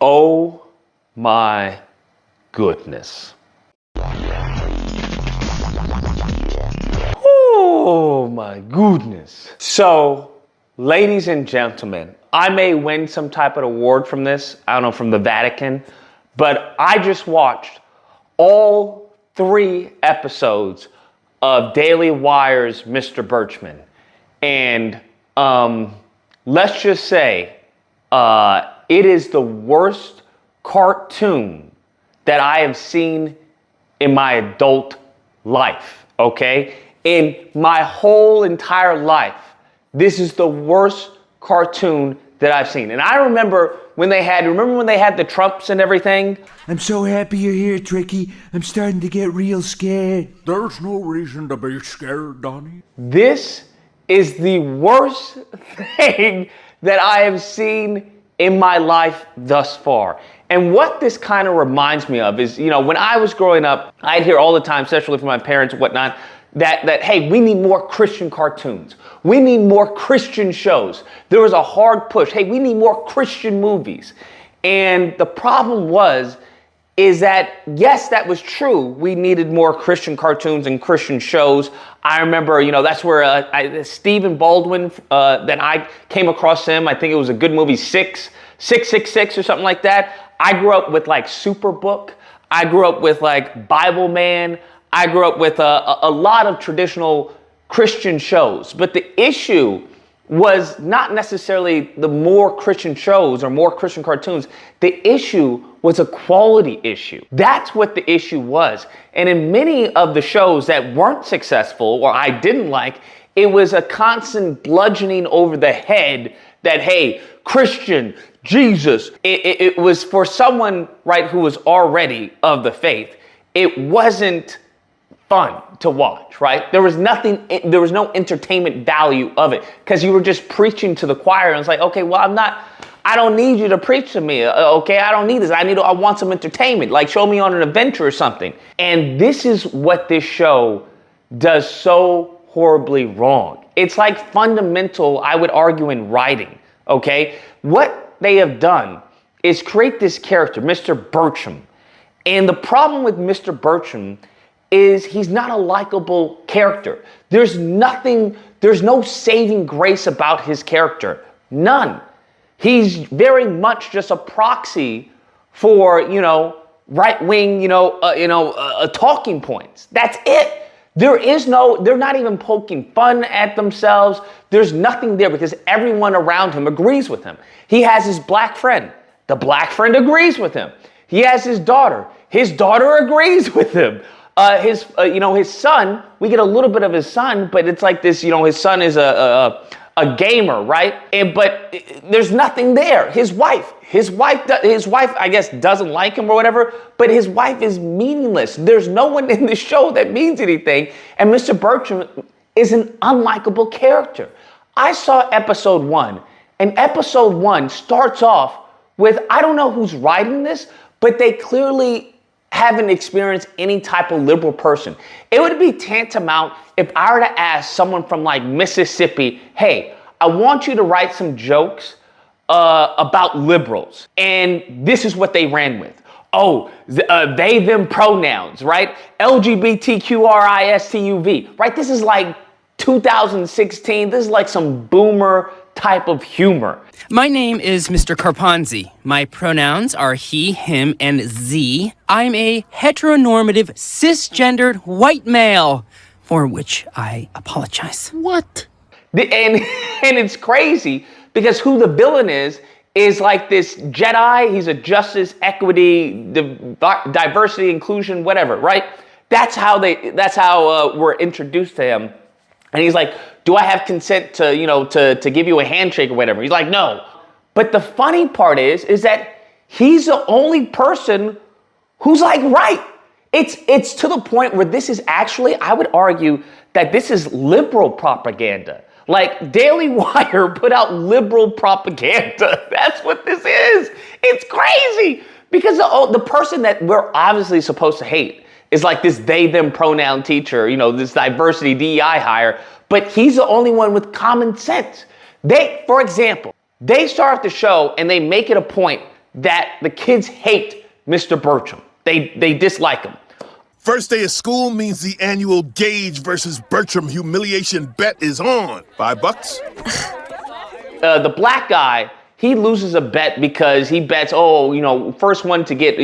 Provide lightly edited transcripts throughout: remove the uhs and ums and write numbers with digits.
Oh my goodness. Oh my goodness. So, ladies and gentlemen, I may win some type of award from this. I don't know, from the Vatican. But I just watched all 3 episodes of Daily Wire's Mr. Birchum. And let's just say it is the worst cartoon that I have seen in my adult life, okay? In my whole entire life, this is the worst cartoon that I've seen. And I remember when they had the Trumps and everything? I'm so happy you're here, Tricky. I'm starting to get real scared. There's no reason to be scared, Donnie. This is the worst thing that I have seen in my life thus far. And what this kind of reminds me of is, when I was growing up, I'd hear all the time, especially from my parents and whatnot, that hey, we need more Christian cartoons. We need more Christian shows. There was a hard push. Hey, we need more Christian movies. And the problem is that, yes, that was true. We needed more Christian cartoons and Christian shows. I remember, that's where Stephen Baldwin, that I came across him. I think it was a good movie, 666 or something like that. I grew up with like Superbook. I grew up with like Bible Man. I grew up with a lot of traditional Christian shows. But the issue was not necessarily the more Christian shows or more Christian cartoons. The issue was a quality issue. That's what the issue was. And in many of the shows that weren't successful or I didn't like, it was a constant bludgeoning over the head that, hey, Christian, Jesus. It was for someone, right, who was already of the faith. It wasn't fun to watch, right? There was no entertainment value of it because you were just preaching to the choir and it's like, okay, well, I don't need you to preach to me. Okay, I don't need this. I want some entertainment. Like show me on an adventure or something. And this is what this show does so horribly wrong. It's like fundamental, I would argue, in writing, okay? What they have done is create this character, Mr. Birchum. And the problem with Mr. Birchum is he's not a likable character. There's no saving grace about his character. None. He's very much just a proxy for, right-wing, talking points. That's it. They're not even poking fun at themselves. There's nothing there because everyone around him agrees with him. He has his black friend. The black friend agrees with him. He has his daughter. His daughter agrees with him. His son, we get a little bit of his son, but it's like this, his son is a gamer, right? But there's nothing there. His wife, I guess, doesn't like him or whatever, but his wife is meaningless. There's no one in the show that means anything. And Mr. Birchum is an unlikable character. I saw episode 1, and episode 1 starts off with, I don't know who's writing this, but they clearly haven't experienced any type of liberal person. It would be tantamount if I were to ask someone from like Mississippi, hey, I want you to write some jokes about liberals. And this is what they ran with. Oh, they, them pronouns, right? LGBTQRISTUV, right? This is like 2016. This is like some boomer type of humor. My name is Mr. Carponzi. My pronouns are he, him, and z. I'm a heteronormative, cisgendered white male, for which I apologize. What? And it's crazy because who the villain is like this Jedi. He's a justice, equity, diversity, inclusion, whatever, right? That's how we're introduced to him. And he's like, do I have consent to give you a handshake or whatever? He's like, no. But the funny part is that he's the only person who's like, right. It's to the point where this is actually, I would argue that this is liberal propaganda. Like Daily Wire put out liberal propaganda. That's what this is. It's crazy because the person that we're obviously supposed to hate is like this they, them pronoun teacher, this diversity DEI hire, but he's the only one with common sense. For example, they start the show and they make it a point that the kids hate Mr. Birchum. They dislike him. First day of school means the annual Gage versus Birchum humiliation bet is on. $5. The black guy, he loses a bet because he bets, first one to get,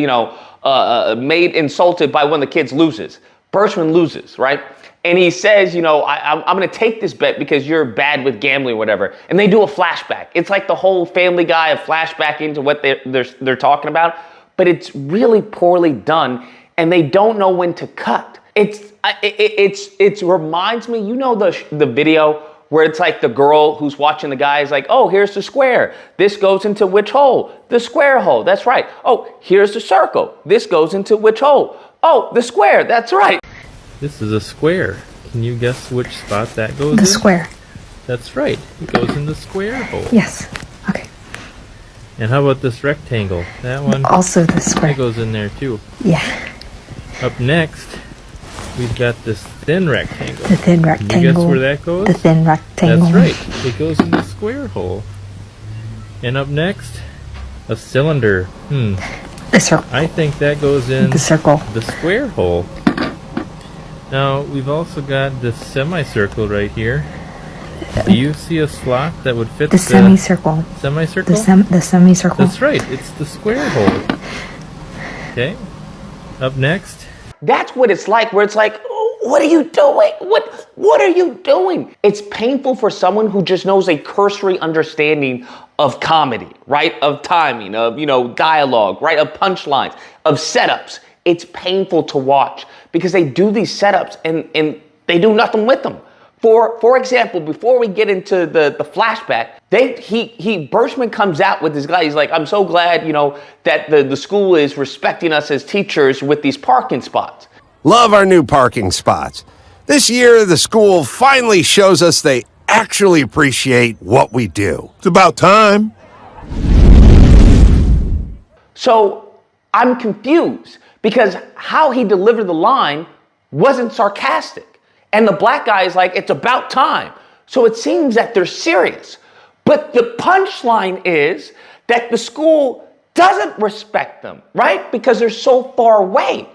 made insulted by one of the kids loses. Birchman loses, right? And he says, I'm going to take this bet because you're bad with gambling or whatever. And they do a flashback. It's like the whole Family Guy, a flashback into what they're talking about. But it's really poorly done, and they don't know when to cut. It reminds me, the video where it's like the girl who's watching the guy is like, oh, here's the square. This goes into which hole? The square hole. That's right. Oh, here's the circle. This goes into which hole? Oh, the square. That's right. This is a square. Can you guess which spot that goes in? The square. That's right. It goes in the square hole. Yes. Okay. And how about this rectangle? That one? Also the square. That goes in there too. Yeah. Up next, we've got this thin rectangle. The thin rectangle. Can you guess where that goes? The thin rectangle. That's right. It goes in the square hole. And up next, a cylinder. The circle. I think that goes in The circle. the square hole. Now, we've also got this semicircle right here. Do you see a slot that would fit The semicircle. semicircle? The semicircle. That's right. It's the square hole. Okay. Up next. That's what it's like, where it's like, oh, what are you doing? What are you doing? It's painful for someone who just knows a cursory understanding of comedy, right? Of timing, of, dialogue, right? Of punchlines, of setups. It's painful to watch because they do these setups and they do nothing with them. For example, before we get into the flashback, Birchman comes out with this guy. He's like, I'm so glad, that the school is respecting us as teachers with these parking spots. Love our new parking spots. This year, the school finally shows us they actually appreciate what we do. It's about time. So I'm confused because how he delivered the line wasn't sarcastic. And the black guy is like, it's about time. So it seems that they're serious. But the punchline is that the school doesn't respect them, right? Because they're so far away.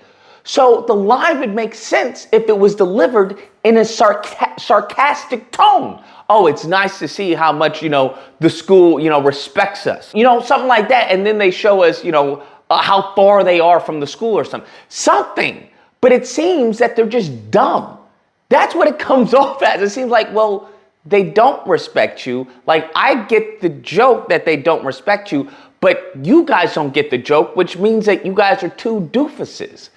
So the line would make sense if it was delivered in a sarcastic tone. Oh, it's nice to see how much, the school, respects us. Something like that. And then they show us, how far they are from the school or something. Something. But it seems that they're just dumb. That's what it comes off as. It seems like, well, they don't respect you. Like, I get the joke that they don't respect you, but you guys don't get the joke, which means that you guys are two doofuses.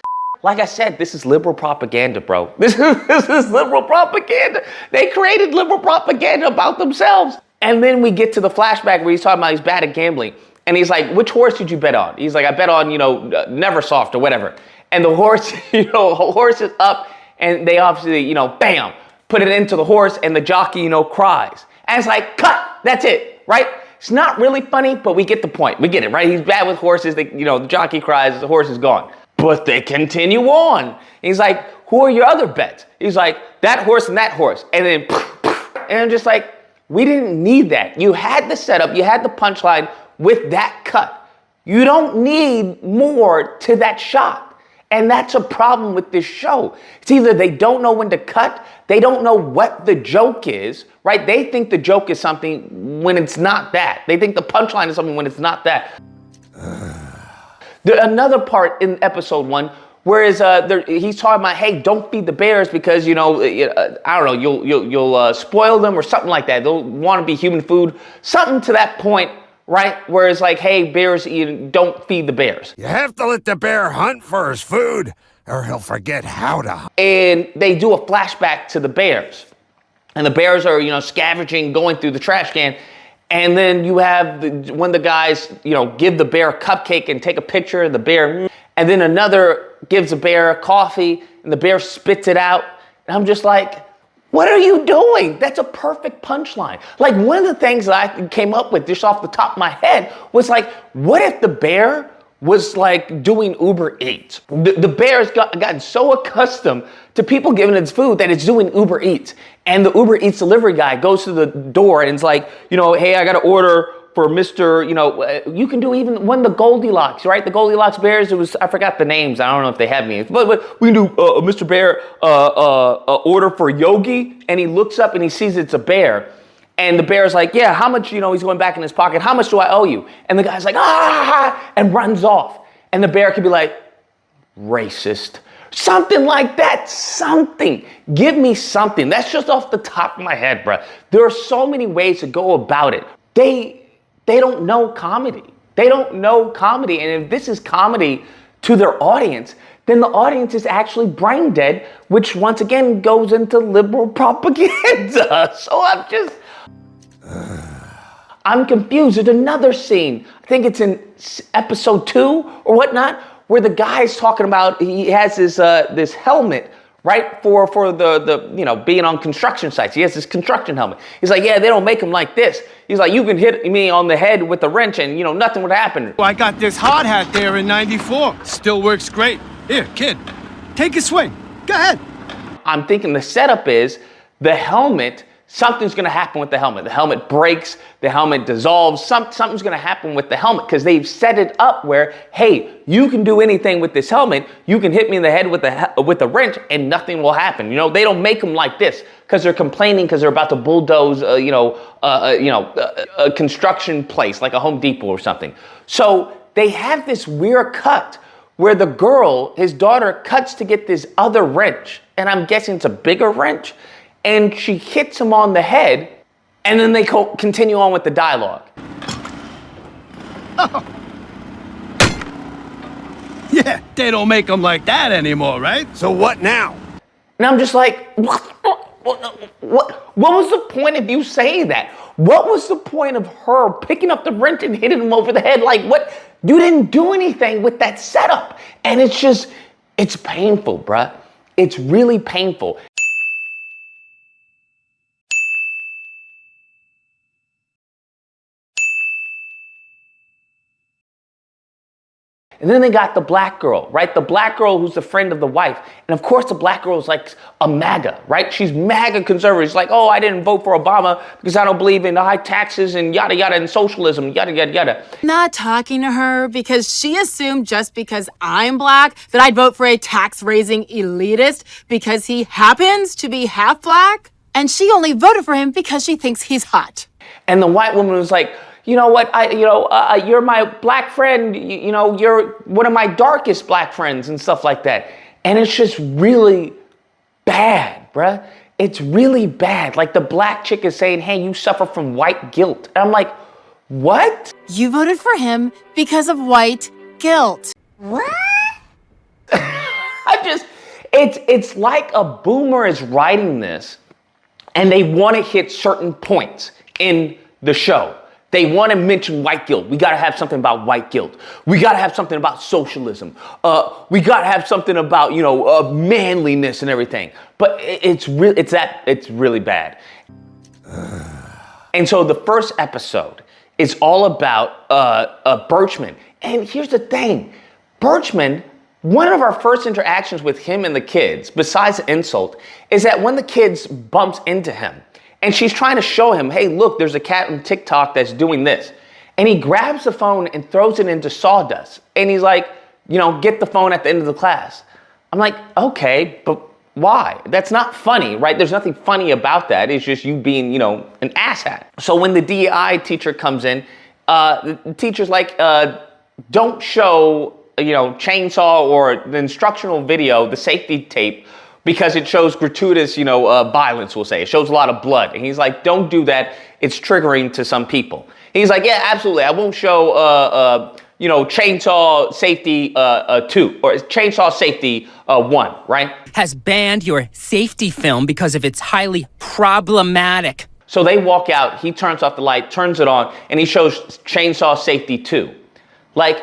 Like I said, this is liberal propaganda, bro. This is liberal propaganda. They created liberal propaganda about themselves. And then we get to the flashback where he's talking about he's bad at gambling. And he's like, which horse did you bet on? He's like, I bet on, Neversoft or whatever. And the horse, horse is up. And they obviously, bam, put it into the horse and the jockey, cries. And it's like, cut, that's it, right? It's not really funny, but we get the point. We get it, right? He's bad with horses. The jockey cries, the horse is gone. But they continue on. And he's like, who are your other bets? He's like, that horse and that horse. And then, and I'm just like, we didn't need that. You had the setup, you had the punchline with that cut. You don't need more to that shot. And that's a problem with this show. It's either they don't know when to cut, they don't know what the joke is, right? They think the joke is something when it's not that. They think the punchline is something when it's not that. Another part in episode 1, whereas he's talking about, hey, don't feed the bears because, I don't know, you'll spoil them or something like that. They'll want to be human food. Something to that point. Right? Whereas like, hey, bears, don't feed the bears. You have to let the bear hunt for his food, or he'll forget how to hunt. And they do a flashback to the bears. And the bears are, scavenging, going through the trash can. And then you have one of the guys, give the bear a cupcake and take a picture of the bear. And then another gives the bear coffee, and the bear spits it out. And I'm just like, what are you doing? That's a perfect punchline. Like, one of the things that I came up with just off the top of my head was like, what if the bear was like doing Uber Eats? The bear's gotten so accustomed to people giving its food that it's doing Uber Eats. And the Uber Eats delivery guy goes to the door and it's like, hey, I got to order Mr. You can do even one of the Goldilocks, right? The Goldilocks bears. I forgot the names. I don't know if they have names, but we can do Mr. Bear order for Yogi, and he looks up and he sees it's a bear. And the bear's like, yeah, how much, he's going back in his pocket. How much do I owe you? And the guy's like, and runs off. And the bear could be like, racist. Something like that. Something. Give me something. That's just off the top of my head, bruh. There are so many ways to go about it. They don't know comedy. They don't know comedy. And if this is comedy to their audience, then the audience is actually brain dead, which once again goes into liberal propaganda. So I'm confused. There's another scene, I think it's in episode 2 or whatnot, where the guy's talking about, he has this helmet, right, for the being on construction sites. He has this construction helmet. He's like, yeah, they don't make them like this. He's like, you can hit me on the head with a wrench and, nothing would happen. Well, I got this hard hat there in '94. Still works great. Here, kid, take a swing. Go ahead. I'm thinking the setup is the helmet, something's going to happen with the helmet. The helmet breaks, the helmet dissolves, something's going to happen with the helmet because they've set it up where, hey, you can do anything with this helmet. You can hit me in the head with a wrench and nothing will happen. They don't make them like this because they're complaining because they're about to bulldoze, a construction place like a Home Depot or something. So they have this weird cut where the girl, his daughter, cuts to get this other wrench, and I'm guessing it's a bigger wrench, and she hits him on the head, and then they continue on with the dialogue. Oh. Yeah, they don't make them like that anymore, right? So what now? And I'm just like, what was the point of you saying that? What was the point of her picking up the wrench and hitting him over the head? Like, what? You didn't do anything with that setup. And it's painful, bruh. It's really painful. And then they got the black girl, right? The black girl who's the friend of the wife. And of course, the black girl is like a MAGA, right? She's MAGA conservative. She's like, oh, I didn't vote for Obama because I don't believe in high taxes and yada, yada, and socialism, yada, yada, yada. Not talking to her because she assumed just because I'm black that I'd vote for a tax-raising elitist because he happens to be half black. And she only voted for him because she thinks he's hot. And the white woman was like, you know what, you're my black friend, you're one of my darkest black friends and stuff like that. And it's just really bad, bruh. It's really bad. Like the black chick is saying, hey, you suffer from white guilt. And I'm like, what? You voted for him because of white guilt. What? It's like a boomer is writing this and they want to hit certain points in the show. They want to mention white guilt. We got to have something about white guilt. We got to have something about socialism. We got to have something about, manliness and everything. But it's really bad. And so the first episode is all about Birchum. And here's the thing. Birchum, one of our first interactions with him and the kids, besides the insult, is that when the kids bumps into him, and she's trying to show him, hey, look, there's a cat on TikTok that's doing this. And he grabs the phone and throws it into sawdust. And he's like, get the phone at the end of the class. I'm like, okay, but why? That's not funny, right? There's nothing funny about that. It's just you being, an asshat. So when the DEI teacher comes in, the teacher's like, don't show, chainsaw or the instructional video, the safety tape, because it shows gratuitous, violence, we'll say. It shows a lot of blood. And he's like, don't do that. It's triggering to some people. He's like, yeah, absolutely. I won't show, chainsaw safety 2 or chainsaw safety 1, right? Has banned your safety film because of its highly problematic. So they walk out. He turns off the light, turns it on, and he shows chainsaw safety 2. Like,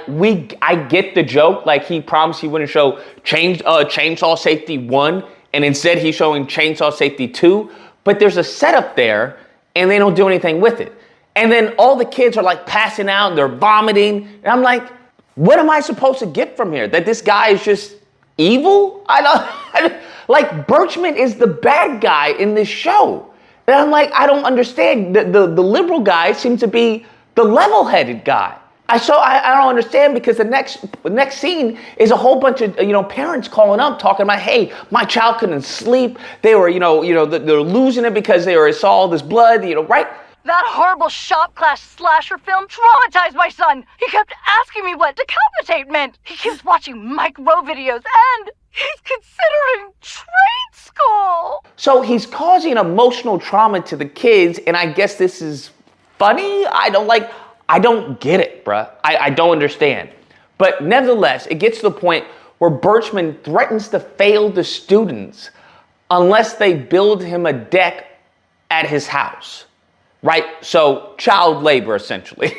I get the joke. Like, he promised he wouldn't show chainsaw safety 1, and instead he's showing chainsaw safety 2. But there's a setup there, and they don't do anything with it. And then all the kids are like passing out, and they're vomiting. And I'm like, what am I supposed to get from here? That this guy is just evil? Like, Birchum is the bad guy in this show. And I'm like, I don't understand. The liberal guys seem to be the level-headed guy. I don't understand, because the next scene is a whole bunch of parents calling up talking about, hey, my child couldn't sleep. They were they're losing it because they saw all this blood, right? That horrible shop class slasher film traumatized my son. He kept asking me what decapitate meant. He keeps watching Mike Rowe videos, and he's considering trade school. So he's causing emotional trauma to the kids, and I guess this is funny. I don't get it, bruh. I don't understand. But nevertheless, it gets to the point where Birchum threatens to fail the students unless they build him a deck at his house, right? So child labor, essentially.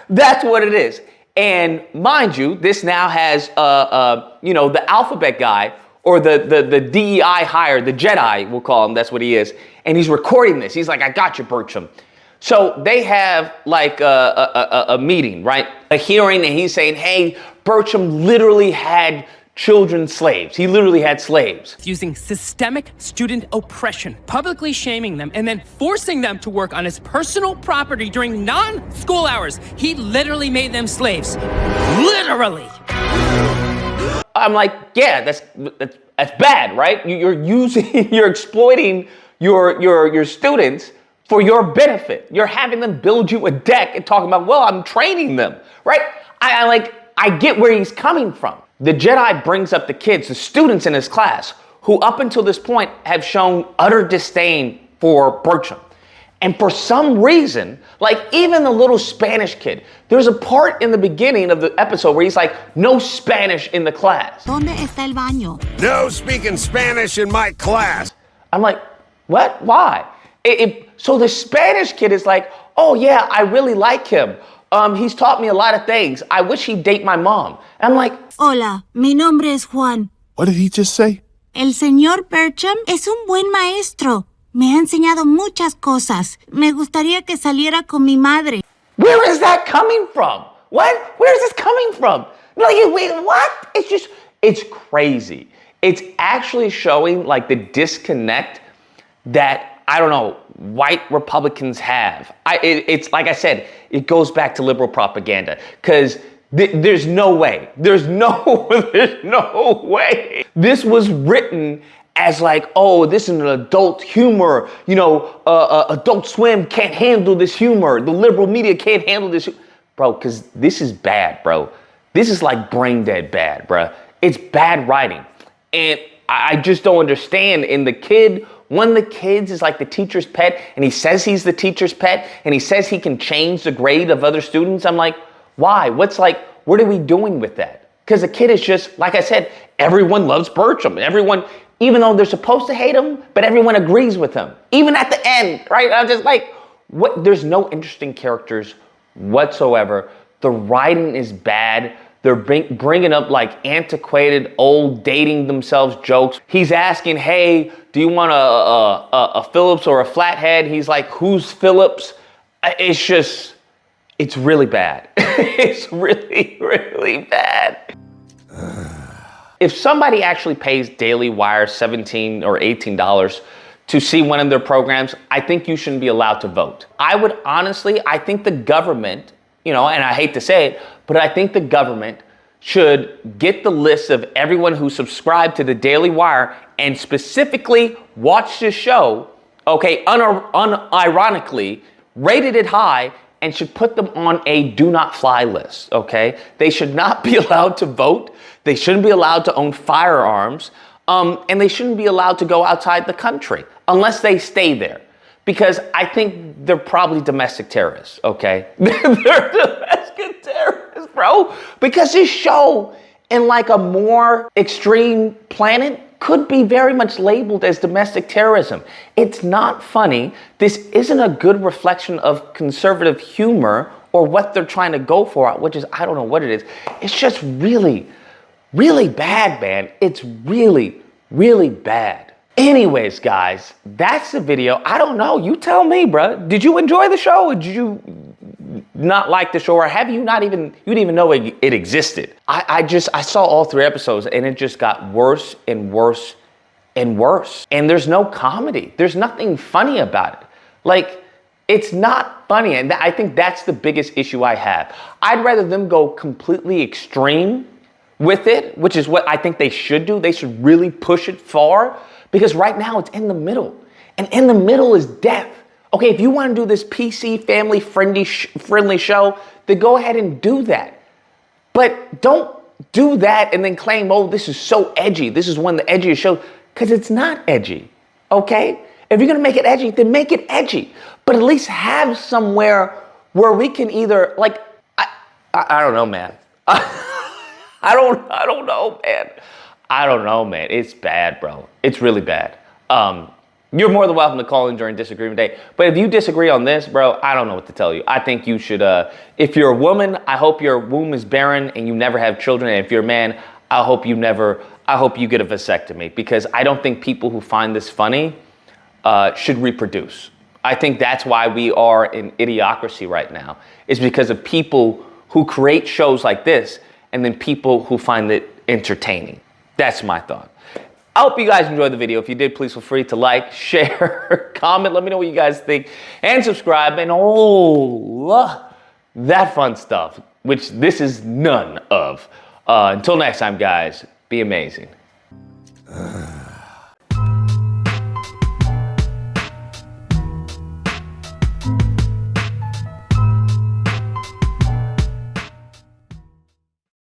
That's what it is. And mind you, this now has, the alphabet guy, or the DEI hire, the Jedi, we'll call him, that's what he is. And he's recording this. He's like, I got you, Birchum. So they have like a meeting, right? A hearing, and he's saying, hey, Birchum literally had children slaves. He literally had slaves. Using systemic student oppression, publicly shaming them, and then forcing them to work on his personal property during non-school hours. He literally made them slaves. Literally. I'm like, yeah, that's bad, right? You're exploiting your students for your benefit. You're having them build you a deck and talking about, well, I'm training them, right? I get where he's coming from. The Jedi brings up the kids, the students in his class, who up until this point have shown utter disdain for Birchum. And for some reason, like even the little Spanish kid, there's a part in the beginning of the episode where he's like, no Spanish in the class. ¿Dónde está el baño? No speaking Spanish in my class. I'm like, what? Why? So the Spanish kid is like, oh yeah, I really like him. He's taught me a lot of things. I wish he'd date my mom. And I'm like, hola, mi nombre es Juan. What did he just say? El señor Birchum es un buen maestro. Me ha enseñado muchas cosas. Me gustaría que saliera con mi madre. Where is that coming from? What? Where is this coming from? Like, wait, what? It's crazy. It's actually showing like the disconnect that, I don't know, white Republicans have. It's like I said, it goes back to liberal propaganda, because there's no way. There's no way. This was written as like, oh, this is an adult humor. Adult Swim can't handle this humor. The liberal media can't handle this. Bro, because this is bad, bro. This is like brain dead bad, bro. It's bad writing. And I just don't understand. And the kid, one of the kids is like the teacher's pet, and he says he's the teacher's pet, and he says he can change the grade of other students. I'm like, why? What are we doing with that? Because the kid is just, like I said, everyone loves Birchum. Everyone, even though they're supposed to hate him, but everyone agrees with him. Even at the end, right? I'm just like, what? There's no interesting characters whatsoever. The writing is bad. They're bringing up like antiquated, old, dating themselves jokes. He's asking, hey, do you want a Phillips or a Flathead? He's like, who's Phillips? It's really bad. It's really, really bad. If somebody actually pays Daily Wire $17 or $18 to see one of their programs, I think you shouldn't be allowed to vote. I think the government, and I hate to say it, but I think the government should get the list of everyone who subscribed to the Daily Wire and specifically watched this show, okay, unironically, rated it high, and should put them on a do not fly list, okay? They should not be allowed to vote. They shouldn't be allowed to own firearms, and they shouldn't be allowed to go outside the country unless they stay there. Because I think they're probably domestic terrorists, okay? They're domestic terrorists, bro. Because this show, in like a more extreme planet, could be very much labeled as domestic terrorism. It's not funny. This isn't a good reflection of conservative humor or what they're trying to go for, which is, I don't know what it is. It's just really, really bad, man. It's really, really bad. Anyways, guys, that's the video. I don't know. You tell me, bro. Did you enjoy the show, or did you not like the show, or have you didn't even know it existed? I saw all 3 episodes, and it just got worse and worse and worse. And there's no comedy. There's nothing funny about it. Like, it's not funny. funny. And I think that's the biggest issue I have. I'd rather them go completely extreme with it, which is what I think they should do. They should really push it far, because right now it's in the middle. And in the middle is death. Okay, if you want to do this PC family friendly show, then go ahead and do that. But don't do that and then claim, oh, this is so edgy. This is one of the edgiest shows, because it's not edgy, okay? If you're going to make it edgy, then make it edgy. But at least have somewhere where we can either, like, I don't know, man. I don't know, man. I don't know, man. It's bad, bro. It's really bad. You're more than welcome to call in during disagreement day. But if you disagree on this, bro, I don't know what to tell you. I think you should, if you're a woman, I hope your womb is barren and you never have children. And if you're a man, I hope you get a vasectomy, because I don't think people who find this funny should reproduce. I think that's why we are in idiocracy right now, is because of people who create shows like this and then people who find it entertaining. That's my thought. I hope you guys enjoyed the video. If you did, please feel free to like, share, comment. Let me know what you guys think, and subscribe, and all that fun stuff, which this is none of. Until next time, guys, be amazing.